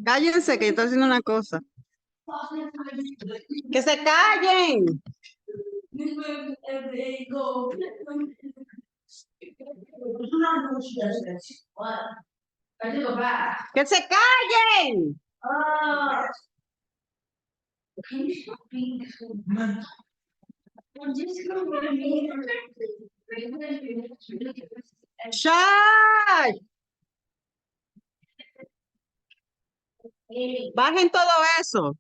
Cállense que yo estoy haciendo una cosa. ¡Que se callen! ¡Que se callen! ¡Shush! Bajen todo eso.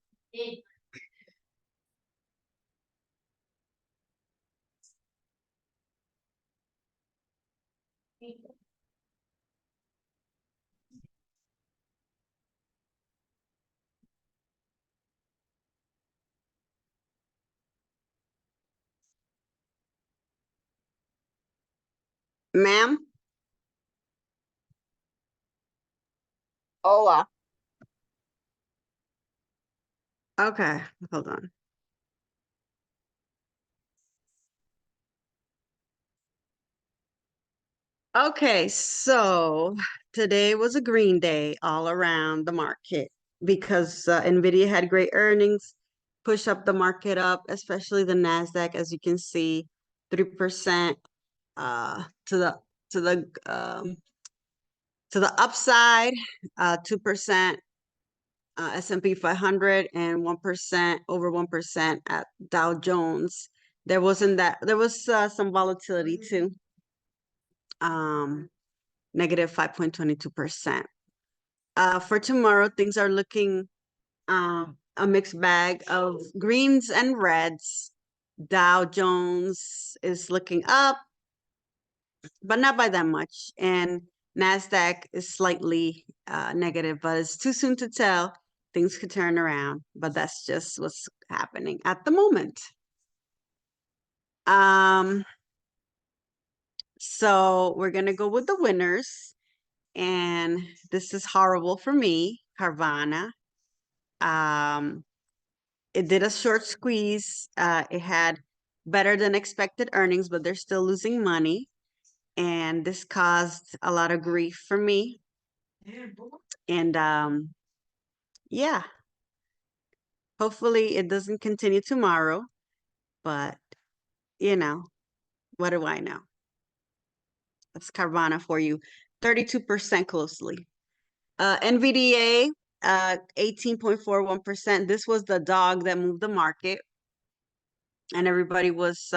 Ma'am? Hola. Okay, hold on. Okay, so today was a green day all around the market because Nvidia had great earnings, push up the market up, especially the Nasdaq, as you can see, 3% to the to the um, to the upside, 2% S&P 500, and 1% over 1% at Dow Jones. There was some volatility too. Negative 5.22%. For tomorrow, things are looking a mixed bag of greens and reds. Dow Jones is looking up, but not by that much. And NASDAQ is slightly negative, but it's too soon to tell. Things could turn around, but that's just what's happening at the moment. So we're going to go with the winners. And this is horrible for me, Carvana. It did a short squeeze. It had better than expected earnings, but they're still losing money. And this caused a lot of grief for me. And yeah, hopefully it doesn't continue tomorrow, but you know, what do I know? That's Carvana for you. 32% closely. NVDA, 18.41%. This was the dog that moved the market. And everybody was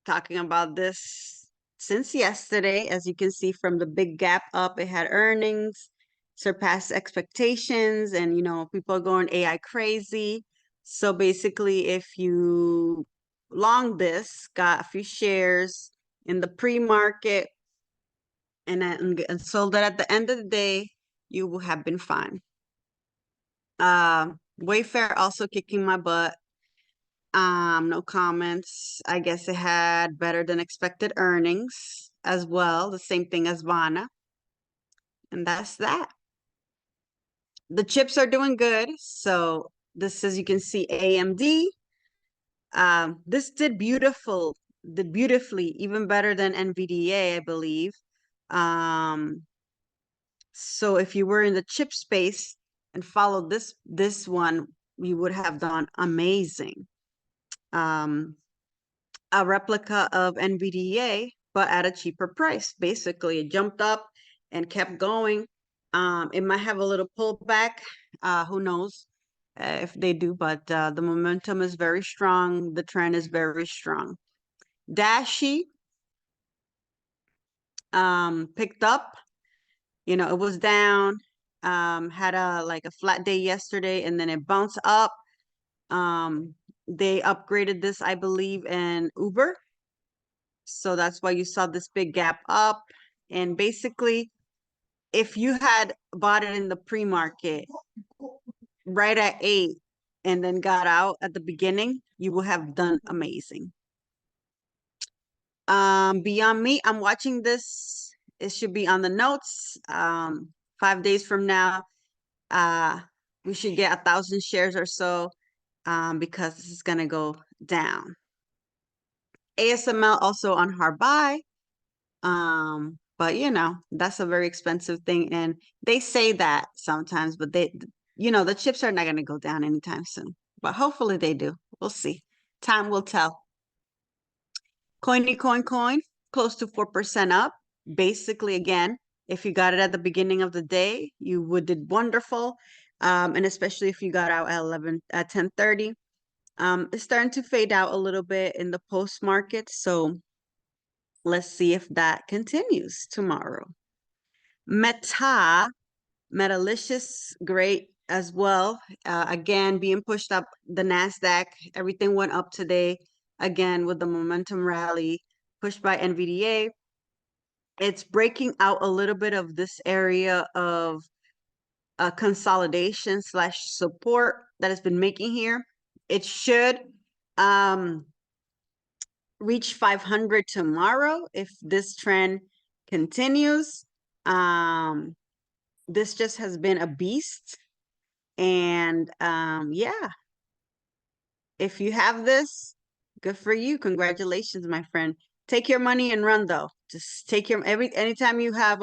talking about this since yesterday. As you can see from the big gap up, it had earnings, surpassed expectations, and people are going AI crazy. So basically, if you long this, got a few shares in the pre-market and sold it at the end of the day, you will have been fine. Wayfair also kicking my butt. No comments. I guess it had better than expected earnings as well. The same thing as Vana. And that's that. The chips are doing good. So this, as you can see, AMD. This did beautifully, even better than NVDA, I believe. So if you were in the chip space and followed this one, you would have done amazing. A replica of NVDA, but at a cheaper price. Basically, it jumped up and kept going. It might have a little pullback. Who knows if they do, but the momentum is very strong. The trend is very strong. Dashi picked up. It was down. Had a flat day yesterday, and then it bounced up. They upgraded this, I believe, in Uber. So that's why you saw this big gap up. And basically, if you had bought it in the pre-market right at 8 and then got out at the beginning, you will have done amazing. Beyond Meat, I'm watching this. It should be on the notes. 5 days from now, we should get 1,000 shares or so because this is going to go down. ASML also on hard buy. But that's a very expensive thing. And they say that sometimes, but the chips are not going to go down anytime soon. But hopefully they do. We'll see. Time will tell. Coin, close to 4% up. Basically, again, if you got it at the beginning of the day, you would did wonderful. And especially if you got out at 10:30. It's starting to fade out a little bit in the post market. So let's see if that continues tomorrow. Metalicious, great as well. Again, being pushed up the NASDAQ. Everything went up today. Again, with the momentum rally pushed by NVDA. It's breaking out a little bit of this area of consolidation slash support that has been making here. It should reach 500 tomorrow if this trend continues. This just has been a beast. And yeah, if you have this, good for you. Congratulations, my friend. Take your money and run though. Just take your anytime you have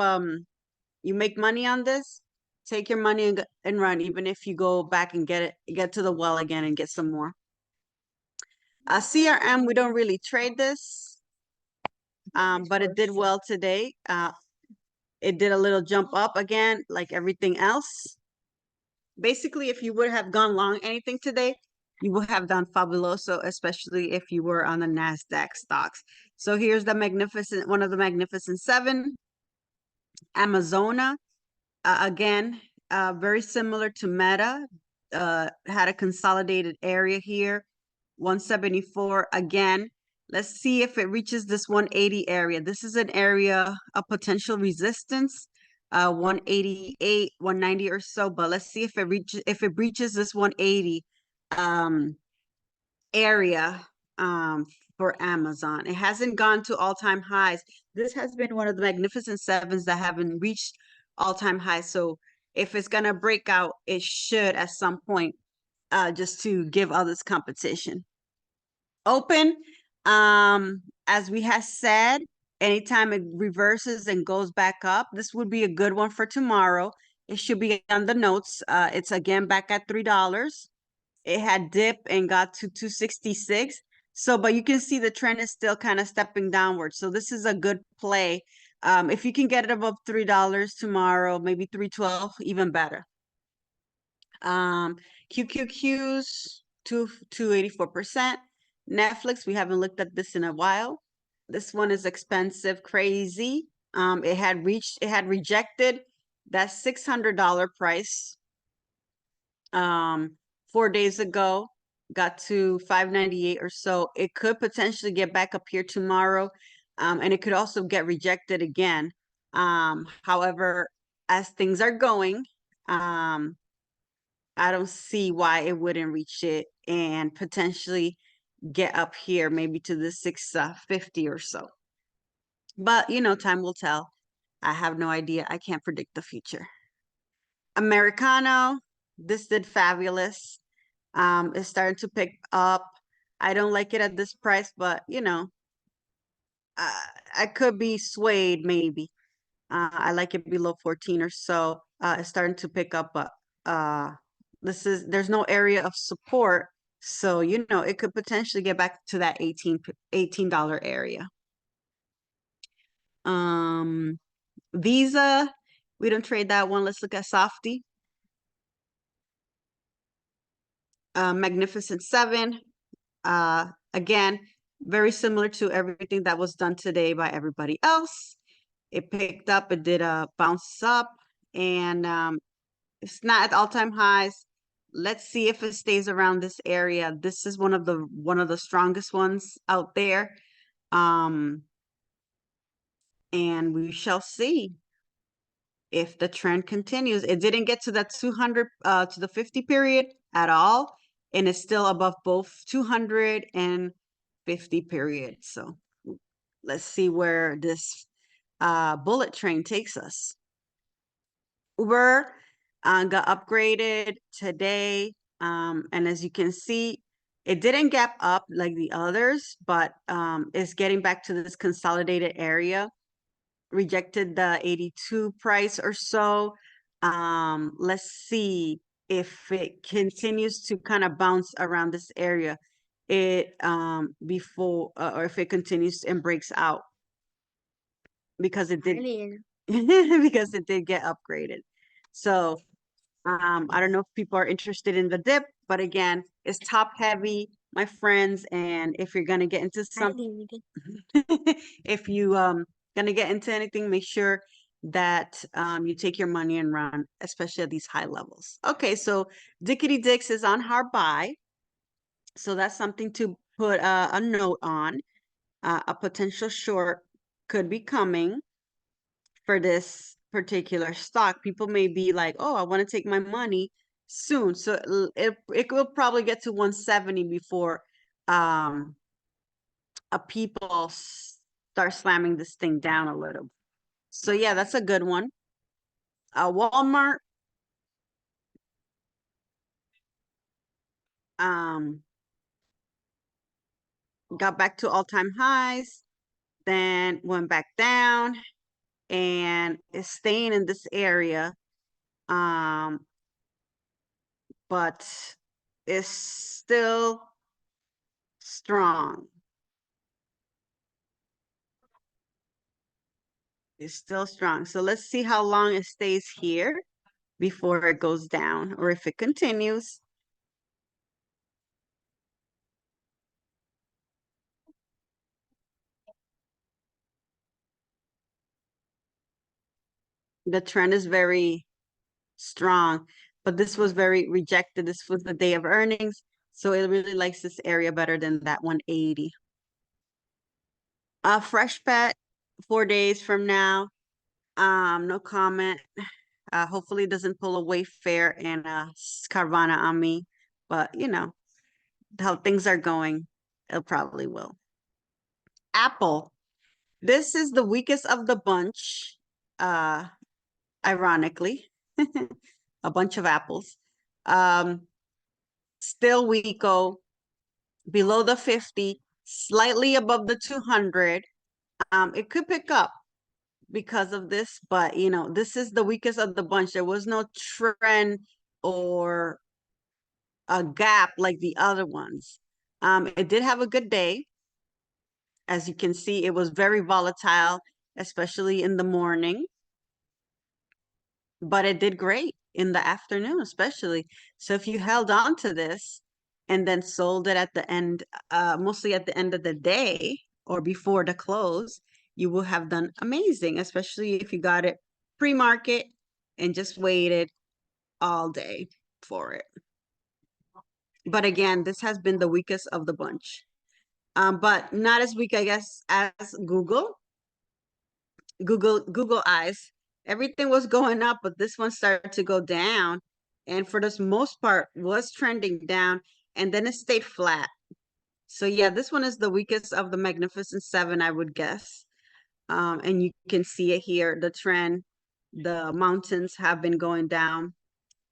you make money on this, take your money and run, even if you go back and get to the well again and get some more. CRM, we don't really trade this, but it did well today. It did a little jump up again, like everything else. Basically, if you would have gone long anything today, you would have done fabuloso, especially if you were on the NASDAQ stocks. So here's one of the magnificent seven, Amazona. Again, very similar to Meta, had a consolidated area here, 174. Again, let's see if it reaches this 180 area. This is an area of potential resistance, 188, 190 or so. But let's see if it breaches this 180 area for Amazon. It hasn't gone to all-time highs. This has been one of the magnificent sevens that haven't reached all-time highs. So if it's gonna break out, it should at some point, just to give others competition. Open, as we have said, anytime it reverses and goes back up, this would be a good one for tomorrow. It should be on the notes. It's again back at $3. It had dipped and got to 266. So, but you can see the trend is still kind of stepping downward. So this is a good play. If you can get it above $3 tomorrow, maybe 312, even better. QQQs, 284%. Netflix, we haven't looked at this in a while. This one is expensive, crazy. It had rejected that $600 price 4 days ago, got to 598 or so. It could potentially get back up here tomorrow, and it could also get rejected again. However, as things are going, I don't see why it wouldn't reach it and potentially get up here, maybe to the 650 or so. But time will tell. I have no idea. I can't predict the future. Americano, this did fabulous. It's starting to pick up. I don't like it at this price, but I could be swayed maybe. I like it below 14 or so. It's starting to pick up, but there's no area of support. So, it could potentially get back to that $18 area. Visa, we don't trade that one. Let's look at Softy. Magnificent Seven. Again, very similar to everything that was done today by everybody else. It picked up, it did a bounce up, and it's not at all-time highs. Let's see if it stays around this area. This is one of the strongest ones out there. And we shall see if the trend continues. It didn't get to that 200 to the 50 period at all, and it's still above both 200 and 50 period. So let's see where this bullet train takes us. Uber got upgraded today, and as you can see, it didn't gap up like the others, but it's getting back to this consolidated area. rejected the 82 price or so. Let's see if it continues to kind of bounce around this area before or if it continues and breaks out because it did because it did get upgraded. So I don't know if people are interested in the dip, but again, it's top heavy, my friends. And if you're gonna get into something, if you gonna get into anything, make sure that you take your money and run, especially at these high levels. Okay, so Dickety Dix is on hard buy, so that's something to put a note on. A potential short could be coming for this particular stock. People may be like, "Oh, I want to take my money soon," so it will probably get to 170 before um people start slamming this thing down a little. So yeah, that's a good one. Walmart um got back to all-time highs, then went back down and is staying in this area. Um, but is still strong. It's still strong. So let's see how long it stays here before it goes down or if it continues. The trend is very strong, but this was very rejected. This was the day of earnings. So it really likes this area better than that 180. Fresh pet, 4 days from now. No comment. Hopefully it doesn't pull a Wayfair and Carvana on me, but you know how things are going, it probably will. Apple. This is the weakest of the bunch, uh, ironically. A bunch of apples. Um, Still weako, below the 50, slightly above the 200. It could pick up because of this, but you know, this is the weakest of the bunch. There was no trend or a gap like the other ones. It did have a good day. As you can see, it was very volatile, especially in the morning, but it did great in the afternoon, especially. So if you held on to this and then sold it at the end, mostly at the end of the day or before the close, you will have done amazing, especially if you got it pre-market and just waited all day for it. But again, this has been the weakest of the bunch. But not as weak, I guess, as Google eyes. Everything was going up, but this one started to go down. And for the most part, was trending down, and then it stayed flat. So yeah, this one is the weakest of the Magnificent Seven, I would guess. And you can see it here, the trend. The mountains have been going down,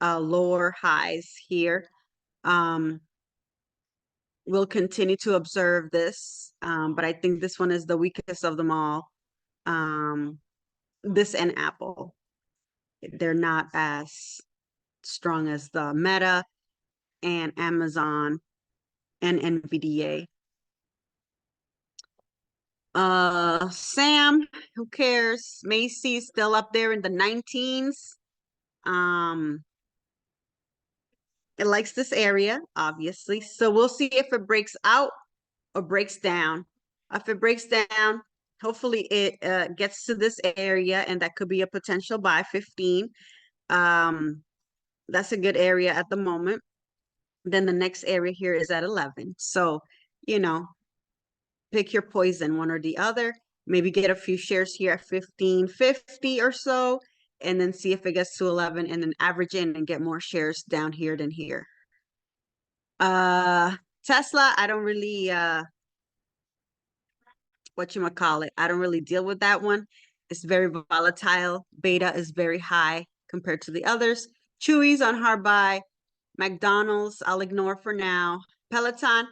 lower highs here. We'll continue to observe this, but I think this one is the weakest of them all. This and Apple. They're not as strong as the Meta and Amazon and NVDA. Sam, who cares? Macy's still up there in the 19s. Um, it likes this area, obviously. So we'll see if it breaks out or breaks down. If it breaks down, hopefully it gets to this area, and that could be a potential buy 15. That's a good area at the moment. Then the next area here is at 11. So, you know, pick your poison, one or the other. Maybe get a few shares here at 15.50 or so, and then see if it gets to 11 and then average in and get more shares down here than here. Tesla, I don't really whatchamacallit, I don't really deal with that one. It's very volatile. Beta is very high compared to the others. Chewy's on hard buy. McDonald's, I'll ignore for now. Peloton,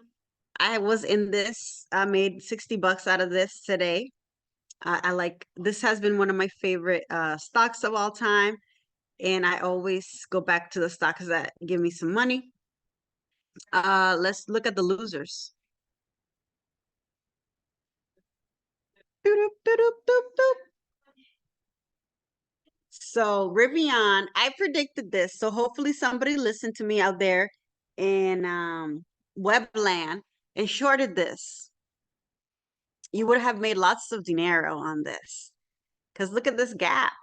I was in this. I made $60 out of this today. I like this has been one of my favorite stocks of all time, and I always go back to the stocks that give me some money. Let's look at the losers. Doop, doop, doop, doop, doop. So Rivian, I predicted this, so hopefully somebody listened to me out there in Webland and shorted this. You would have made lots of dinero on this. Because look at this gap.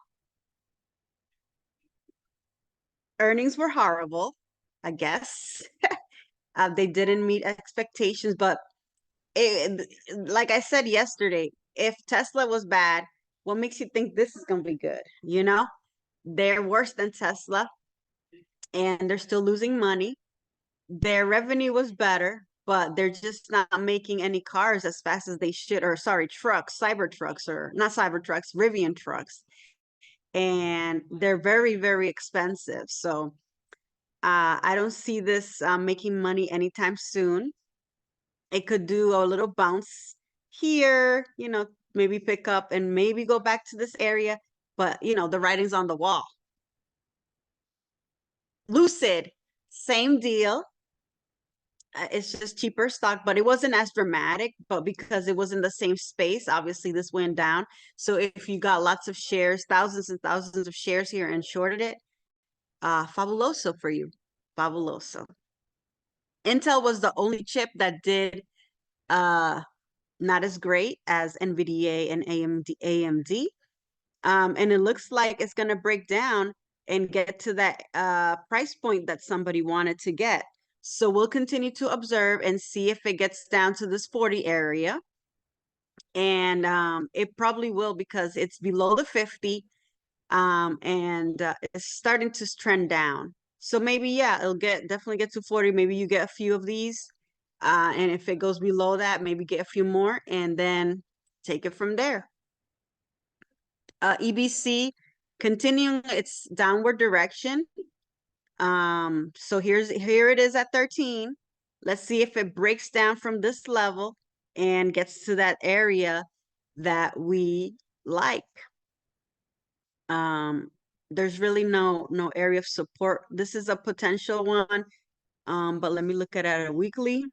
Earnings were horrible, I guess. They didn't meet expectations, but like I said yesterday, if Tesla was bad, what makes you think this is going to be good? You know, they're worse than Tesla and they're still losing money. Their revenue was better, but they're just not making any cars as fast as they should, or sorry, trucks, cyber trucks, or not cyber trucks, Rivian trucks. And they're very, very expensive. So I don't see this making money anytime soon. It could do a little bounce here, maybe pick up and maybe go back to this area. But, the writing's on the wall. Lucid, same deal. It's just cheaper stock, but it wasn't as dramatic. But because it was in the same space, obviously this went down. So if you got lots of shares, thousands and thousands of shares here and shorted it, fabuloso for you. Fabuloso. Intel was the only chip that did uh not as great as NVIDIA and AMD. And it looks like it's going to break down and get to that price point that somebody wanted to get. So we'll continue to observe and see if it gets down to this 40 area. And it probably will because it's below the 50 and it's starting to trend down. So maybe, yeah, it'll definitely get to 40. Maybe you get a few of these. And if it goes below that, maybe get a few more and then take it from there. EBC continuing its downward direction. So here it is at 13. Let's see if it breaks down from this level and gets to that area that we like. There's really no area of support. This is a potential one. But let me look at it weekly.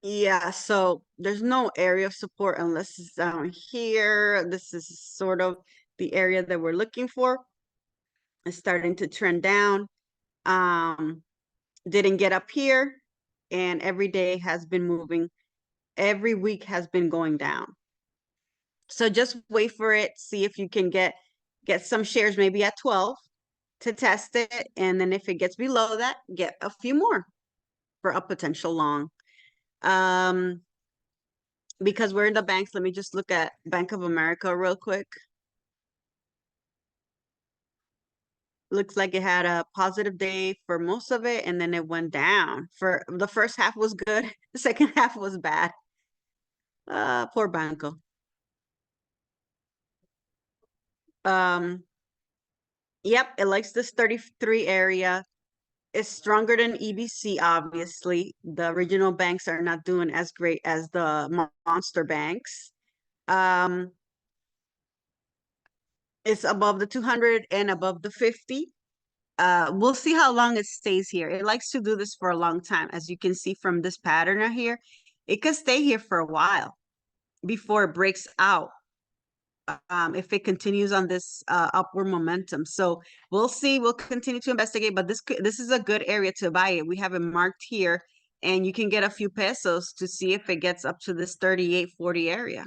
Yeah, so there's no area of support unless it's down here. This is sort of the area that we're looking for. It's starting to trend down. Didn't get up here, and every day has been moving. Every week has been going down. So just wait for it, see if you can get some shares maybe at 12 to test it, and then if it gets below that, get a few more for a potential long. Because we're in the banks, let me just look at Bank of America real quick. Looks like it had a positive day for most of it, and then it went down. For the first half was good, the second half was bad. Poor Banco. Yep, it likes this 33 area. It's stronger than EBC, obviously. The regional banks are not doing as great as the monster banks. It's above the 200 and above the 50. We'll see how long it stays here. It likes to do this for a long time. As you can see from this pattern right here, it could stay here for a while before it breaks out. If it continues on this upward momentum. So we'll see. We'll continue to investigate, but this is a good area to buy it. We have it marked here, and you can get a few pesos to see if it gets up to this 38.40 area.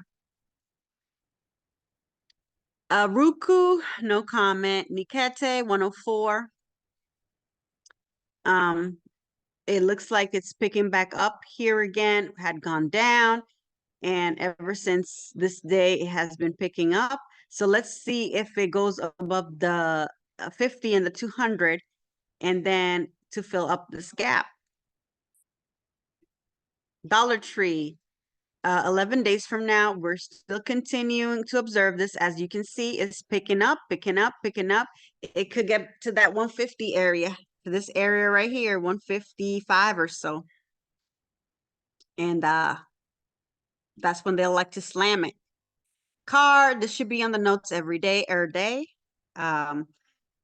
Ruku, no comment. Nikete, 104. It looks like it's picking back up here again, had gone down. And ever since this day, it has been picking up. So let's see if it goes above the 50 and the 200, and then to fill up this gap. Dollar Tree, 11 days from now, we're still continuing to observe this. As you can see, it's picking up, picking up, picking up. It could get to that 150 area, to this area right here, 155 or so. And that's when they'll like to slam it. Card, this should be on the notes every day. Um,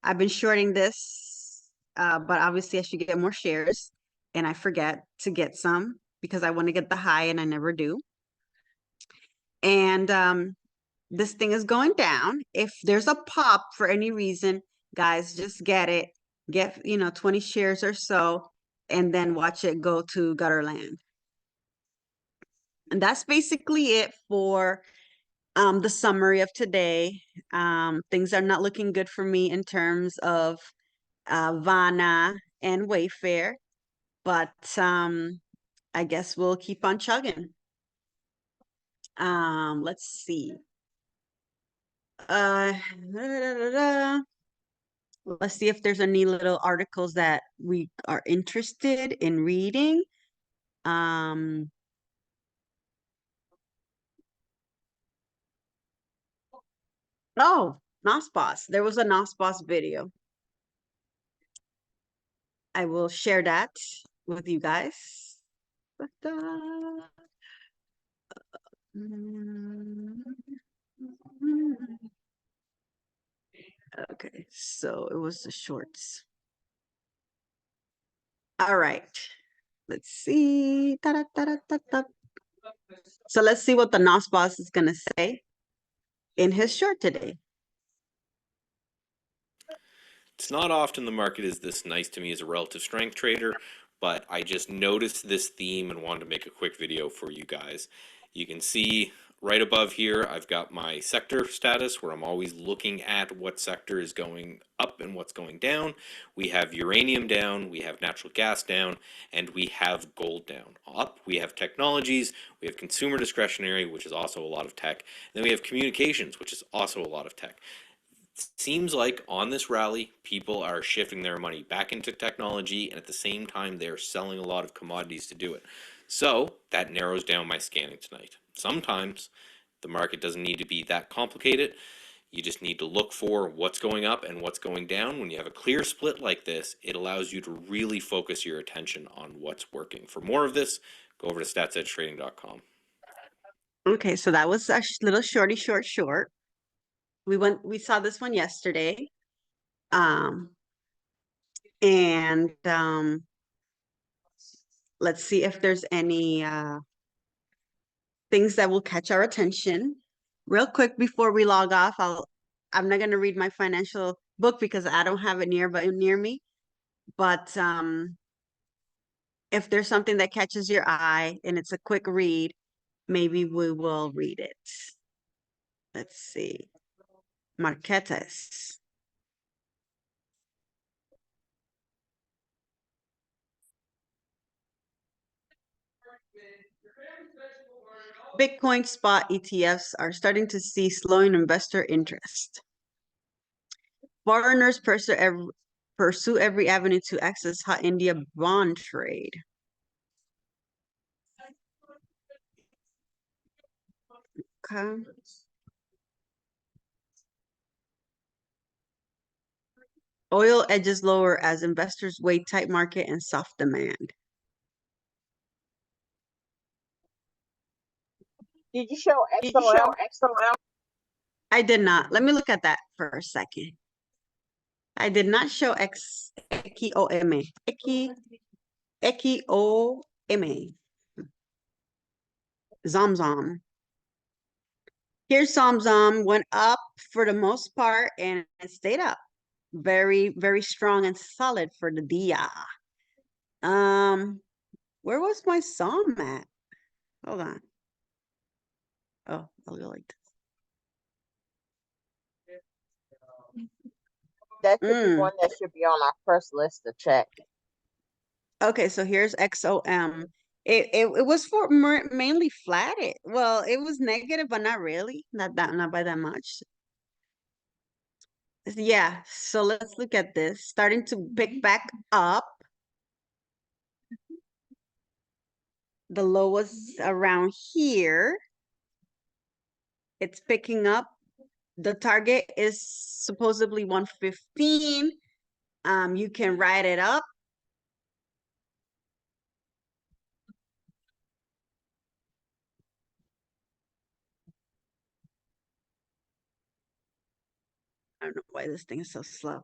I've been shorting this, but obviously I should get more shares, and I forget to get some because I want to get the high and I never do. And this thing is going down. If there's a pop for any reason, guys, just get it. Get, 20 shares or so, and then watch it go to Gutterland. And that's basically it for the summary of today. Things are not looking good for me in terms of Vana and Wayfair, but I guess we'll keep on chugging. Let's see. Da, da, da, let's see if there's any little articles that we are interested in reading. Oh, Nosboss. There was a Nosboss video. I will share that with you guys. Okay, so it was the shorts. All right, let's see. So let's see what the NOS boss is going to say in his short today. It's not often the market is this nice to me as a relative strength trader, but I just noticed this theme and wanted to make a quick video for you guys. You can see right above here, I've got my sector status where I'm always looking at what sector is going up and what's going down. We have uranium down, we have natural gas down, and we have gold down. Up, we have technologies, we have consumer discretionary, which is also a lot of tech, and then we have communications, which is also a lot of tech. Seems like on this rally, people are shifting their money back into technology, and at the same time, they're selling a lot of commodities to do it. So that narrows down my scanning tonight. Sometimes the market doesn't need to be that complicated. You just need to look for what's going up and what's going down. When you have a clear split like this, it allows you to really focus your attention on what's working. For more of this, go over to statsedgetrading.com. Okay, so that was a little short. We saw this one yesterday. And let's see if there's any things that will catch our attention. Real quick before we log off, I'm not gonna read my financial book because I don't have it near me. But if there's something that catches your eye and it's a quick read, maybe we will read it. Let's see. Marquetes. Bitcoin spot ETFs are starting to see slowing investor interest. Foreigners pursue every avenue to access hot India bond trade. Okay. Oil edges lower as investors weigh tight market and soft demand. Did you show Did you show XOM? XOL? I did not. Let me look at that for a second. I did not show XOM. XOM. Zomzom. Here's Zomzom went up for the most part and it stayed up. Very, very strong and solid for the dia. Where was my Som at? Hold on. Oh, I'll go like this. That should be one that should be on our first list to check. Okay, so here's XOM. It was for mainly flat. Well, it was negative, but not really. Not by that much. Yeah, so let's look at this. Starting to pick back up. The low was around here. It's picking up. The target is supposedly 115. You can ride it up. I don't know why this thing is so slow.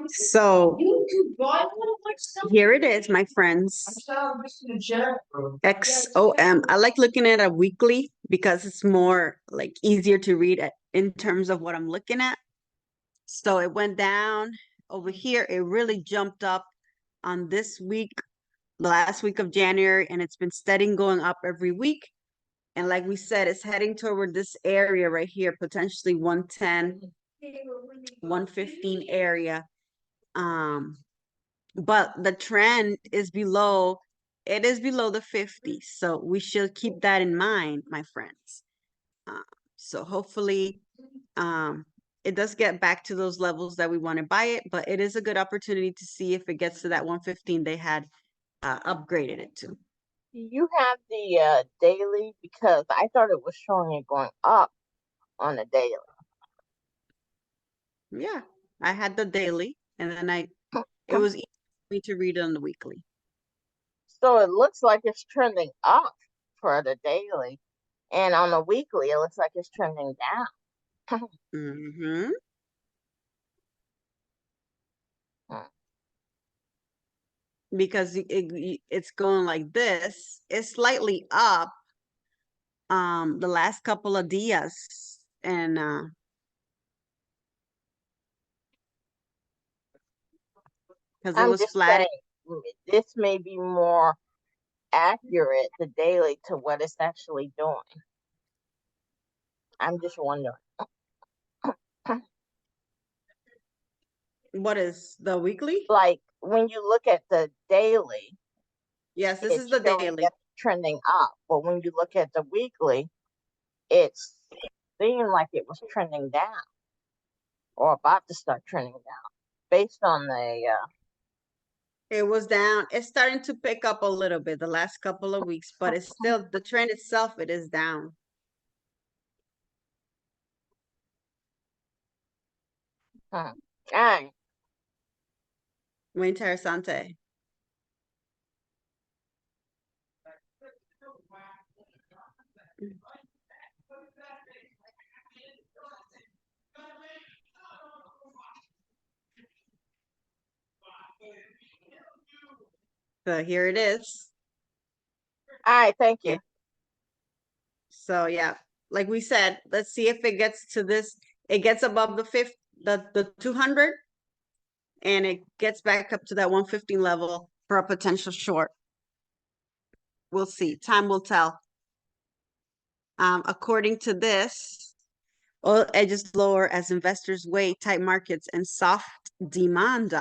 So here it is, my friends. XOM. I like looking at a weekly because it's more like easier to read in terms of what I'm looking at. So it went down over here. It really jumped up on this week, the last week of January, and it's been steady going up every week. And like we said, it's heading toward this area right here, potentially 110, 115 area. But the trend is below, it is below the 50. So we should keep that in mind, my friends. So hopefully it does get back to those levels that we want to buy it, but it is a good opportunity to see if it gets to that 115 they had upgraded it to. Do you have the daily? Because I thought it was showing it going up on the daily. Yeah, I had the daily, and then it was easy for me to read it on the weekly. So it looks like it's trending up for the daily, and on the weekly, it looks like it's trending down. Mm-hmm. Because it's going like this. It's slightly up the last couple of dias, and because it I'm was just flat. saying this may be more accurate, the daily, to what it's actually doing. I'm just wondering. What is the weekly? Like when you look at the daily, Yes, this is it's the showing daily. that it's trending up, but when you look at the weekly, it's seeming like it was trending down or about to start trending down based on the It was down. It's starting to pick up a little bit the last couple of weeks, but it's still the trend itself, it is down. All right. Muy interesante. So here it is. All right, thank you. So yeah, like we said, let's see if it gets to this. It gets above the 200, and it gets back up to that 115 level for a potential short. We'll see. Time will tell. According to this, oil edges lower as investors weigh tight markets and soft demand.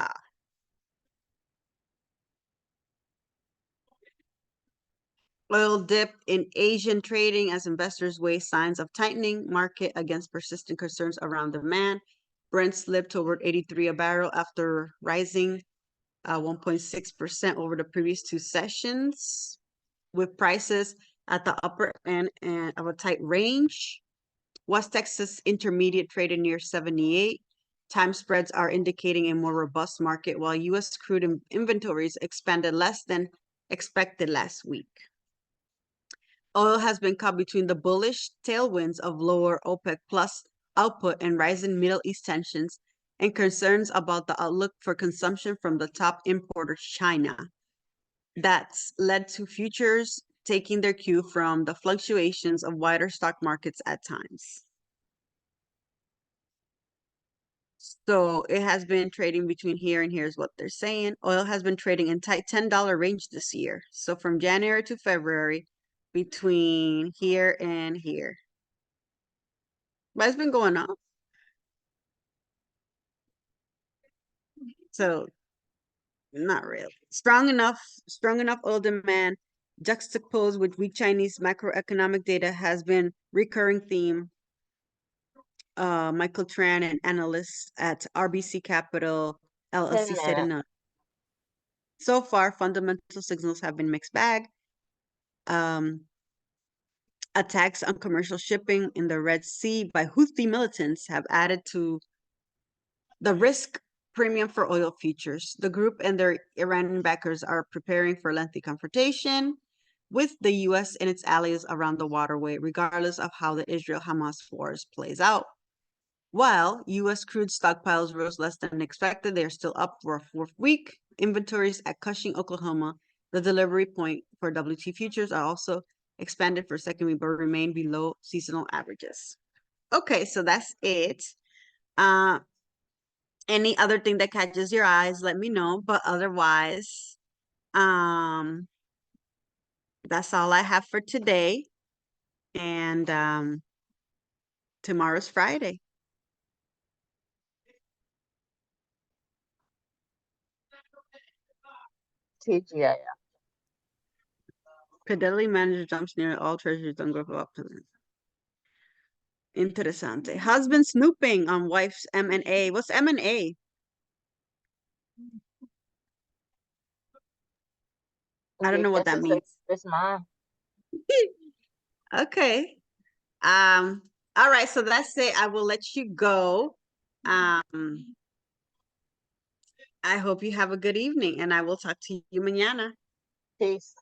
Oil dipped in Asian trading as investors weigh signs of tightening market against persistent concerns around demand. Brent slipped toward 83 a barrel after rising 1.6% over the previous two sessions, with prices at the upper end of a tight range. West Texas Intermediate traded near 78. Time spreads are indicating a more robust market, while U.S. crude inventories expanded less than expected last week. Oil has been caught between the bullish tailwinds of lower OPEC plus output and rising Middle East tensions and concerns about the outlook for consumption from the top importer, China. That's led to futures taking their cue from the fluctuations of wider stock markets at times. So it has been trading between here and here's what they're saying. Oil has been trading in tight $10 range this year. So from January to February, between here and here. But it's been going up. So not really. Strong enough oil demand juxtaposed with weak Chinese macroeconomic data has been recurring theme. Michael Tran, an analyst at RBC Capital 10 LLC, said in minutes. so far, fundamental signals have been mixed bag. Attacks on commercial shipping in the Red Sea by Houthi militants have added to The risk premium for oil futures. The group and their Iranian backers are preparing for lengthy confrontation with the U.S. and its allies around the waterway, regardless of how the Israel-Hamas wars plays out. While U.S. crude stockpiles rose less than expected, they are still up for a fourth week. Inventories at Cushing, Oklahoma, the delivery point for WT futures, are also expanded for a second week, but remain below seasonal averages. Okay, so that's it. Any other thing that catches your eyes, let me know. But otherwise, that's all I have for today. And tomorrow's Friday. TGIF. Fidelity manager jumps near all treasuries don't go up to them. Interessante. Husband snooping on wife's M&A. What's M&A? I don't know what that means. It's mine. Okay. All right, so that's it. I will let you go. I hope you have a good evening, and I will talk to you mañana. Peace.